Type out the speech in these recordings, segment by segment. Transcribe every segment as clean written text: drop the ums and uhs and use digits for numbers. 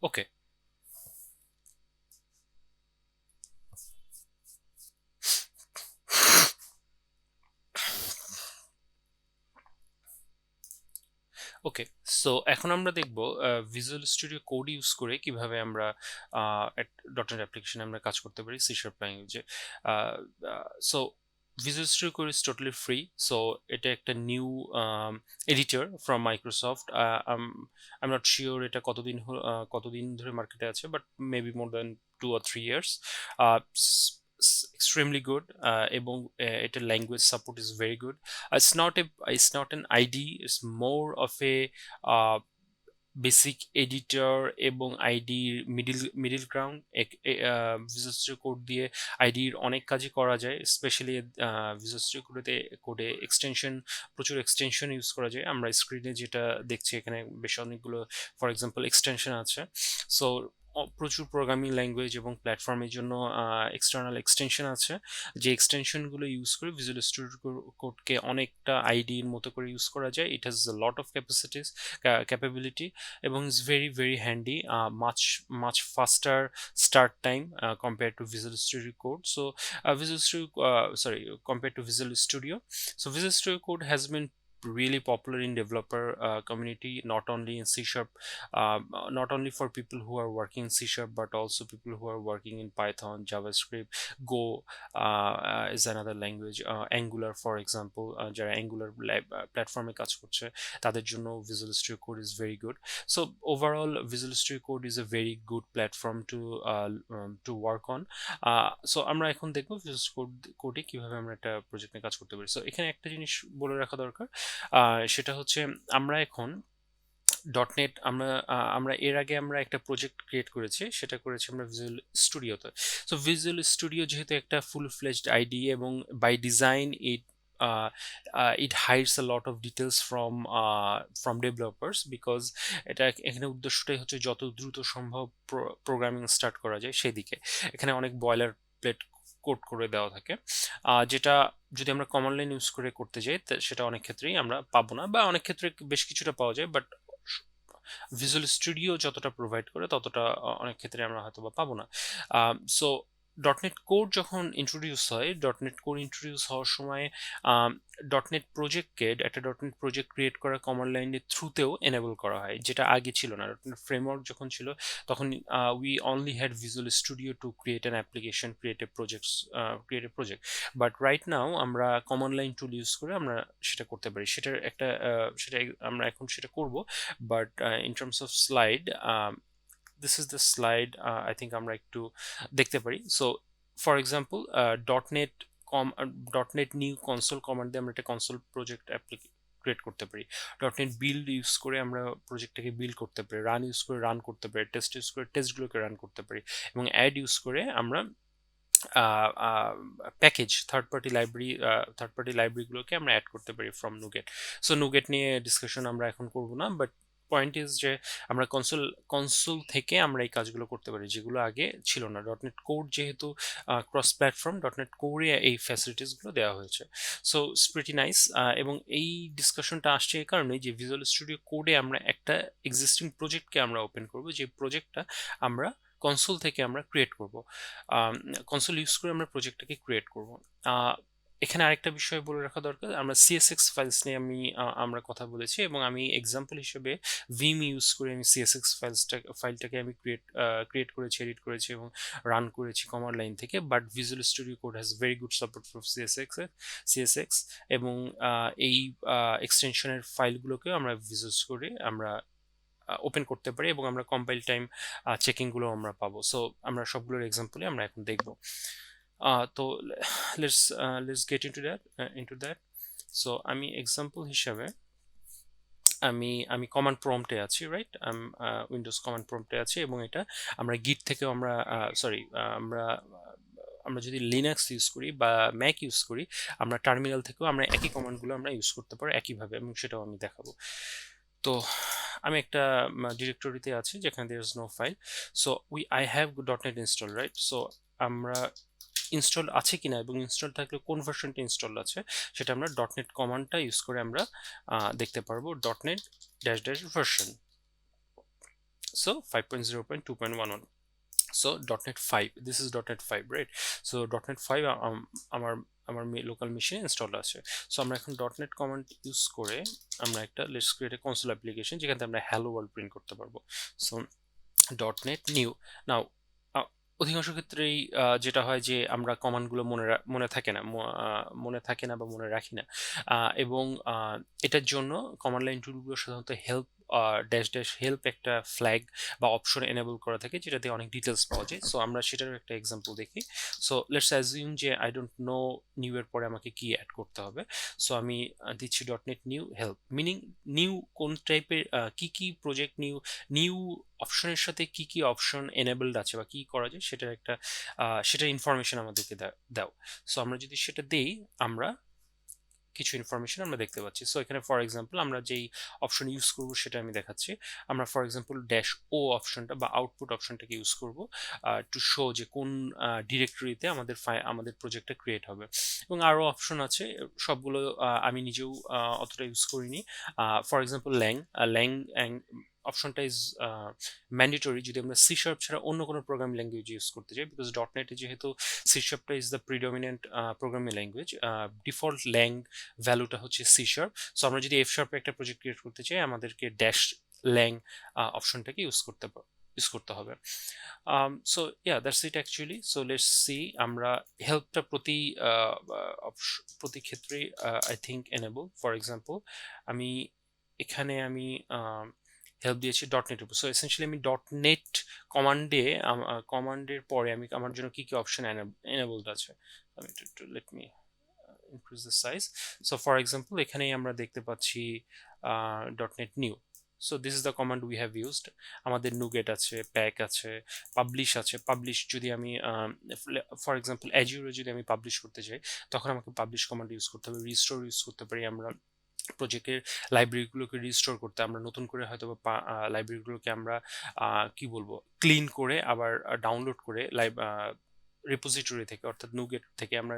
ওকে, ওকে। So এখন আমরা দেখব ভিজুয়াল স্টুডিও কোড ইউজ করে কিভাবে আমরা ডট নেট অ্যাপ্লিকেশনে আমরা কাজ করতে পারি সি শার্প ল্যাঙ্গুয়েজে। So Visual Studio Code is totally free. So এটা একটা new editor from Microsoft. I am not sure এটা কতদিন ধরে মার্কেটে আছে, but maybe more than 2 or 3 years. Extremely good, এবং এটার language support is very good. It's not an IDE, it's more of a basic editor এবং আইডির middle ground. Visual Studio Code দিয়ে আইডির অনেক কাজই করা যায়, স্পেশালি ভিজুয়াল স্টুডিও কোডে প্রচুর এক্সটেনশন ইউজ করা যায়। আমরা স্ক্রিনে যেটা দেখছি এখানে বেশ অনেকগুলো ফর এক্সাম্পল এক্সটেনশন আছে। সো প্রচুর প্রোগ্রামিং ল্যাঙ্গুয়েজ এবং প্ল্যাটফর্মের জন্য এক্সটার্নাল এক্সটেনশন আছে, যে এক্সটেনশনগুলো ইউজ করে ভিজুয়াল স্টুডিও কোডকে অনেকটা আইডির মতো করে ইউজ করা যায়। It has a lot of capability, এবং is very very handy, much faster start time compared to Visual Studio Code. So compared to Visual Studio. So Visual Studio Code has been really popular in developer community, not only in C Sharp, not only for people who are working in C Sharp, but also people who are working in Python, JavaScript, Go is another language, Angular for example, যারা Angular প্ল্যাটফর্মে কাজ করছে তাদের জন্য Visual Studio Code is very good. So overall Visual Studio Code is a very good platform to work on. So আমরা এখন দেখবো Visual Studio Code কিভাবে আমরা একটা প্রজেক্ট নিয়ে কাজ করতে পারি। সো এখানে একটা জিনিস বলে রাখা দরকার, সেটা হচ্ছে আমরা এখন ডটনেট আমরা এর আগে আমরা একটা প্রজেক্ট ক্রিয়েট করেছি, সেটা করেছি আমরা ভিজুয়াল স্টুডিওতে। সো ভিজুয়াল স্টুডিও যেহেতু একটা ফুল ফ্লেজড আইডি, এবং by design it hides a lot of details from developers, because এটা এখানে উদ্দেশ্যটাই হচ্ছে যত দ্রুত সম্ভব প্রোগ্রামিং স্টার্ট করা যায় সেদিকে। এখানে অনেক বয়লার প্লেট কোড করে দেওয়া থাকে, যেটা যদি আমরা কমন লাইন ইউজ করে করতে যাই সেটা অনেক ক্ষেত্রেই আমরা পাবো না, বা অনেক ক্ষেত্রে বেশ কিছুটা পাওয়া যায়, বাট ভিজুয়াল স্টুডিও যতটা প্রোভাইড করে ততটা অনেক ক্ষেত্রে আমরা হয়তো বা পাবো না। সো ডটনেট কোড যখন ইন্ট্রোডিউস হয়, ডটনেট কোড ইন্ট্রোডিউস হওয়ার সময় ডটনেট প্রজেক্টকে একটা ডটনেট প্রজেক্ট ক্রিয়েট করা কমন লাইনের থ্রুতেও এনেবল করা হয়, যেটা আগে ছিল না। ডটনেট ফ্রেমওয়ার্ক যখন ছিল তখন we only had visual studio to create an application, create a project. But right now আমরা কমন লাইন টুল ইউজ করে আমরা সেটা করতে পারি। সেটা আমরা এখন সেটা করব, but in terms of slide, this is the slide I think আমরা একটু দেখতে পারি। So for example ডটনেট new console command দিয়ে আমরা একটা কনসোল প্রজেক্ট ক্রিয়েট করতে পারি। ডটনেট বিল্ড ইউজ করে আমরা প্রজেক্টটাকে বিল্ড করতে পারি, রান ইউজ করে রান করতে পারি, টেস্ট ইউজ করে টেস্টগুলোকে রান করতে পারি, এবং অ্যাড ইউজ করে আমরা প্যাকেজ থার্ড পার্টি লাইব্রেরিগুলোকে আমরা অ্যাড করতে পারি ফ্রম নুগেট। সো নুগেট নিয়ে ডিসকাশন আমরা এখন করব না, বাট পয়েন্ট ইজ যে আমরা কনসোল থেকে আমরা এই কাজগুলো করতে পারি, যেগুলো আগে ছিল না। ডটনেট কোড যেহেতু ক্রস প্ল্যাটফর্ম, ডটনেট কোডে এই ফ্যাসিলিটিসগুলো দেওয়া হয়েছে। So it's pretty nice. এবং এই ডিসকাশনটা আসছে এই কারণে যে ভিজুয়াল স্টুডিও কোডে আমরা একটা এক্সিস্টিং প্রজেক্টকে আমরা ওপেন করব, যে প্রজেক্টটা আমরা কনসোল থেকে আমরা ক্রিয়েট করব, কনসোল ইউজ করে আমরা প্রজেক্টটাকে ক্রিয়েট করব। এখানে আরেকটা বিষয় বলে রাখা দরকার, আমরা সিএসএক্স ফাইলস নিয়ে আমরা কথা বলেছি, এবং আমি এক্সাম্পল হিসেবে ভিম ইউজ করে আমি সিএসএক্স ফাইলটাকে আমি ক্রিয়েট করেছি, এডিট করেছি এবং রান করেছি কমান্ড লাইন থেকে। But Visual Studio Code has very good support for CSX, এবং এই এক্সটেনশনের ফাইলগুলোকেও আমরা ভিজুয়াল করে আমরা ওপেন করতে পারি, এবং আমরা কম্পাইল টাইম চেকিংগুলো আমরা পাবো। সো আমরা সবগুলোর এক্সাম্পলে আমরা এখন দেখব। তো let's get into that. So আমি এক্সাম্পল হিসাবে আমি কমান্ড প্রম্পটে আছি, রাইট? উইন্ডোজ কমান্ড প্রম্পটে আছি, এবং এটা আমরা গিট থেকেও আমরা যদি লিনাক্স ইউজ করি বা ম্যাক ইউজ করি, আমরা টার্মিনাল থেকেও আমরা একই কমান্ডগুলো আমরা ইউজ করতে পারি একইভাবে, এবং সেটাও আমি দেখাবো। তো আমি একটা ডিরেক্টরিতে আছি যেখানে there is no file. So I have dotnet install, right? So আমরা ইনস্টল আছে কিনা এবং ইনস্টল থাকলে কোন ভার্সনটা ইনস্টল আছে সেটা আমরা ডটনেট কমান্ডটা ইউজ করে আমরা দেখতে পারবো। ডটনেট -- version, So 5.0.2.11. So .NET 5, this is .NET 5, right? So .NET 5 আমার লোকাল মেশিনে ইনস্টল আছে। সো আমরা এখন .NET কমান্ড ইউজ করে আমরা একটা let's create a console application যেখান থেকে আমরা হ্যালো ওয়ার্ল্ড প্রিন্ট করতে পারবো। সো .NET নিউ নাও, অধিকাংশ ক্ষেত্রেই যেটা হয় যে আমরা কমান্ডগুলো মনে থাকে না, বা মনে রাখি না, এবং এটার জন্য কমান্ড লাইন টুলগুলো সাধারণত হেল্প ড্যাশ ড্যাশ হেল্প একটা ফ্ল্যাগ বা অপশন এনেবল করা থাকে যেটাতে অনেক ডিটেলস পাওয়া যায়। সো আমরা সেটারও একটা এক্সাম্পল দেখি। সো লেটস অ্যাজিউম যে আই ডোন্ট নো নিউ এর পরে আমাকে কি অ্যাড করতে হবে। সো আমি দিচ্ছি .NET new help, meaning new কোন টাইপের কি প্রজেক্ট নিউ অপশনের সাথে কি অপশন এনেবলড আছে বা কি করা যায় সেটার একটা সেটার ইনফরমেশন আমাদেরকে দাও। সো আমরা যদি সেটা দেই আমরা কিছু ইনফরমেশন আমরা দেখতে পাচ্ছি। সো এখানে ফর এক্সাম্পল আমরা যেই অপশন ইউজ করব সেটা আমি দেখাচ্ছি। আমরা ফর এক্সাম্পল ড্যাশ ও অপশনটা বা আউটপুট অপশনটাকে ইউজ করব টু শো যে কোন ডিরেক্টরিতে আমাদের প্রজেক্টটা ক্রিয়েট হবে। এবং আরও অপশন আছে, সবগুলো আমি নিজেও অতটা ইউজ করিনি। ফর এক্সাম্পল ল্যাং অপশনটা ইজ ম্যান্ডেটরি যদি আমরা সি শার্প ছাড়া অন্য কোনো প্রোগ্রামিং ল্যাঙ্গুয়েজ ইউজ করতে চাই, বিকজ .NET যেহেতু সি শার্পটা is the predominant programming language, default ভ্যালুটা হচ্ছে সি শার্প। সো আমরা যদি এফ শার্পে একটা প্রজেক্ট ক্রিয়েট করতে চাই আমাদেরকে ড্যাশ ল্যাং অপশনটাকে ইউজ করতে হবে। So yeah that's it actually. So let's see আমরা হেল্পটা প্রতি ক্ষেত্রে I think enable. For example আমি এখানে হেল্প দিয়েছি .NET এর উপর। সো এসেনশিয়ালি আমি .NET কমান্ডের পরে আমার জন্য কি অপশন এনেবলড আছে। আমি let me increase the size. So for example এখানেই আমরা দেখতে পাচ্ছি .NET new. So this is the command we have used. আমাদের nuget আছে, pack আছে, publish আছে। publish যদি আমি for example Azure যদি আমি পাবলিশ করতে চাই তখন আমাকে publish command ইউজ করতে হবে। restore ইউজ করতে পারি আমরা প্রজেক্টের লাইব্রেরিগুলোকে রিস্টোর করতে। আমরা নতুন করে হয়তো বা লাইব্রেরিগুলোকে আমরা কি বলবো ক্লিন করে আবার ডাউনলোড করে রিপোজিটরি থেকে অর্থাৎ নুগেট থেকে আমরা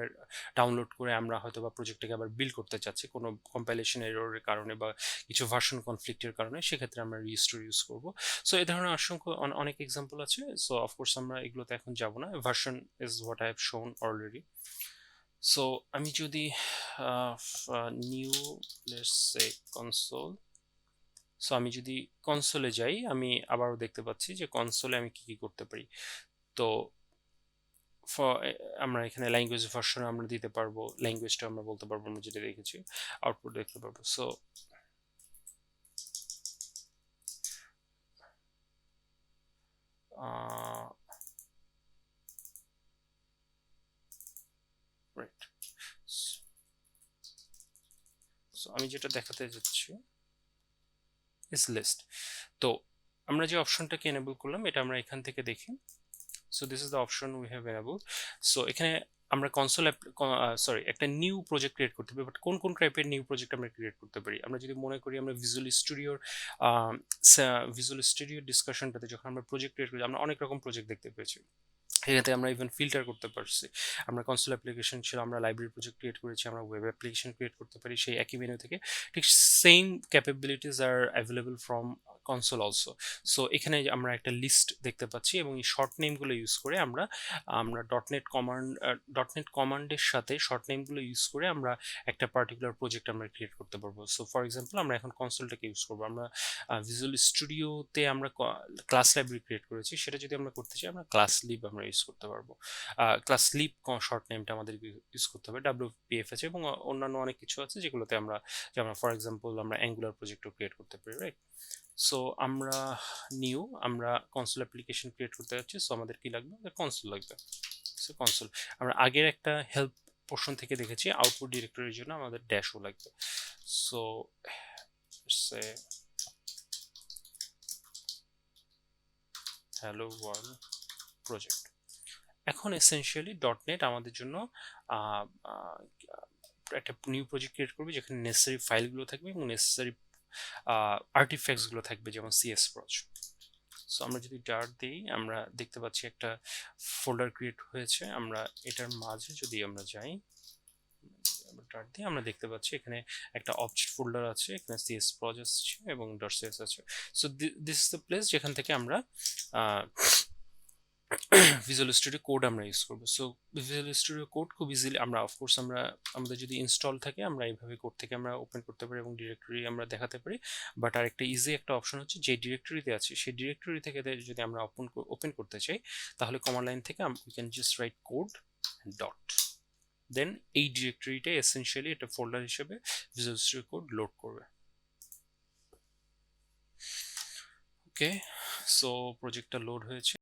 ডাউনলোড করে আমরা হয়তো বা প্রজেক্টটাকে আবার বিল্ড করতে চাচ্ছি কোনো কম্পাইলেশন এররের কারণে বা কিছু ভার্সন কনফ্লিক্টের কারণে, সেক্ষেত্রে আমরা রিস্টোর ইউজ করব। সো এই ধরনের অসংখ্য অনেক এক্সাম্পল আছে। সো অফকোর্স আমরা এগুলোতে এখন যাব না। Version is what I have শোন অলরেডি। সো আমি যদি new let's say console, so আমি যদি কনসোলে যাই আমি আবারও দেখতে পাচ্ছি যে কনসোলে আমি কি করতে পারি। তো আমরা এখানে ল্যাঙ্গুয়েজ ভার্সন আমরা দিতে পারবো, ল্যাঙ্গুয়েজটা আমরা বলতে পারবো আমরা যেটা দেখেছি, আউটপুট দেখতে পারবো। সো রাইট, সো আমি যেটা দেখাতে যাচ্ছি ইজ লিস্ট। তো আমরা যে অপশনটাকে এনেবল করলাম এটা আমরা এখান থেকে দেখি। So this is the option we have enable. So এখানে আমরা কনসোল একটা নিউ প্রজেক্ট ক্রিয়েট করতে পারি। বাট কোন টাইপের নিউ প্রজেক্ট আমরা ক্রিয়েট করতে পারি? আমরা যদি মনে করি আমরা ভিজুয়াল স্টুডিওর ডিসকাশনটাতে যখন আমরা প্রজেক্ট ক্রিয়েট করি আমরা অনেক রকম প্রজেক্ট দেখতে পেয়েছি। এখানে আমরা ইভেন ফিল্টার করতে পারছি। আমরা কনসোল অ্যাপ্লিকেশন ছিল, আমরা লাইব্রেরি প্রজেক্ট ক্রিয়েট করেছি, আমরা ওয়েব অ্যাপ্লিকেশন ক্রিয়েট করতে পারি সেই একই মেনু থেকে। ঠিক same capabilities R available from console also. So এখানে আমরা একটা লিস্ট দেখতে পাচ্ছি এবং এই শর্ট নেমগুলো ইউজ করে আমরা ডটনেট কমান্ডের সাথে শর্ট নেমগুলো ইউজ করে আমরা একটা পার্টিকুলার প্রজেক্ট আমরা ক্রিয়েট করতে পারবো। সো ফর এক্সাম্পল আমরা এখন কনসোলটাকে ইউজ করবো। আমরা ভিজুয়াল স্টুডিওতে আমরা ক্লাস লাইব্রেরি ক্রিয়েট করেছি, সেটা যদি আমরা করতে চাই আমরা ক্লাস লিব আমরা ইউজ করতে পারবো। ক্লাস লিব শর্ট নেমটা আমাদের ইউজ করতে হবে। WPF আছে এবং অন্যান্য অনেক কিছু আছে যেগুলোতে আমরা, যেমন ফর এক্সাম্পল আমরা অ্যাঙ্গুলার প্রজেক্টও ক্রিয়েট করতে পারি, রাইট? সো আমরা আমরা কনসোল অ্যাপ্লিকেশন ক্রিয়েট করতে যাচ্ছি। সো আমাদের কি লাগবে? আমাদের কনসোল লাগবে। সো কনসোল আমরা আগের একটা হেল্প পোর্শন থেকে দেখেছি আউটপুট ডিরেক্টরির জন্য আমাদের ড্যাশও লাগবে। সো সে হ্যালো ওয়ার্ল্ড প্রজেক্ট। এখন এসেনশিয়ালি .NET আমাদের জন্য একটা নিউ প্রজেক্ট ক্রিয়েট করবে যেখানে নেসেসারি ফাইলগুলো থাকবে এবং নেসেসারি আর্টিফ্যাক্টসগুলো থাকবে, যেমন CSproj। সো আমরা যদি ডার্ট দিই আমরা দেখতে পাচ্ছি একটা ফোল্ডার ক্রিয়েট হয়েছে। আমরা এটার মাঝে যদি আমরা যাই ডট দিয়ে আমরা দেখতে পাচ্ছি এখানে একটা অবজেক্ট ফোল্ডার আছে, এখানে সিএস প্রজেক্ট আছে এবং ডট সিএস আছে। So this is the place যেখান থেকে আমরা ভিজুয়াল স্টুডিও কোড আমরা ইউজ করবো। সো ভিজুয়াল স্টুডিও কোড খুব ইজিলি আমরা অফকোর্স আমরা আমাদের যদি ইনস্টল থাকে আমরা এইভাবে কোড থেকে আমরা ওপেন করতে পারি এবং ডিরেক্টরি আমরা দেখাতে পারি। বাট আরেকটা ইজি একটা অপশন হচ্ছে যে ডিরেক্টরিতে আছে সেই ডিরেক্টরি থেকে যদি আমরা ওপেন করতে চাই তাহলে কমান্ড লাইন থেকে we can just write code dot, then এই ডিরেক্টরিটা এসেনশিয়ালি একটা ফোল্ডার হিসেবে ভিজুয়াল স্টুডিও কোড লোড করবে। ওকে, সো প্রজেক্টটা লোড হয়েছে।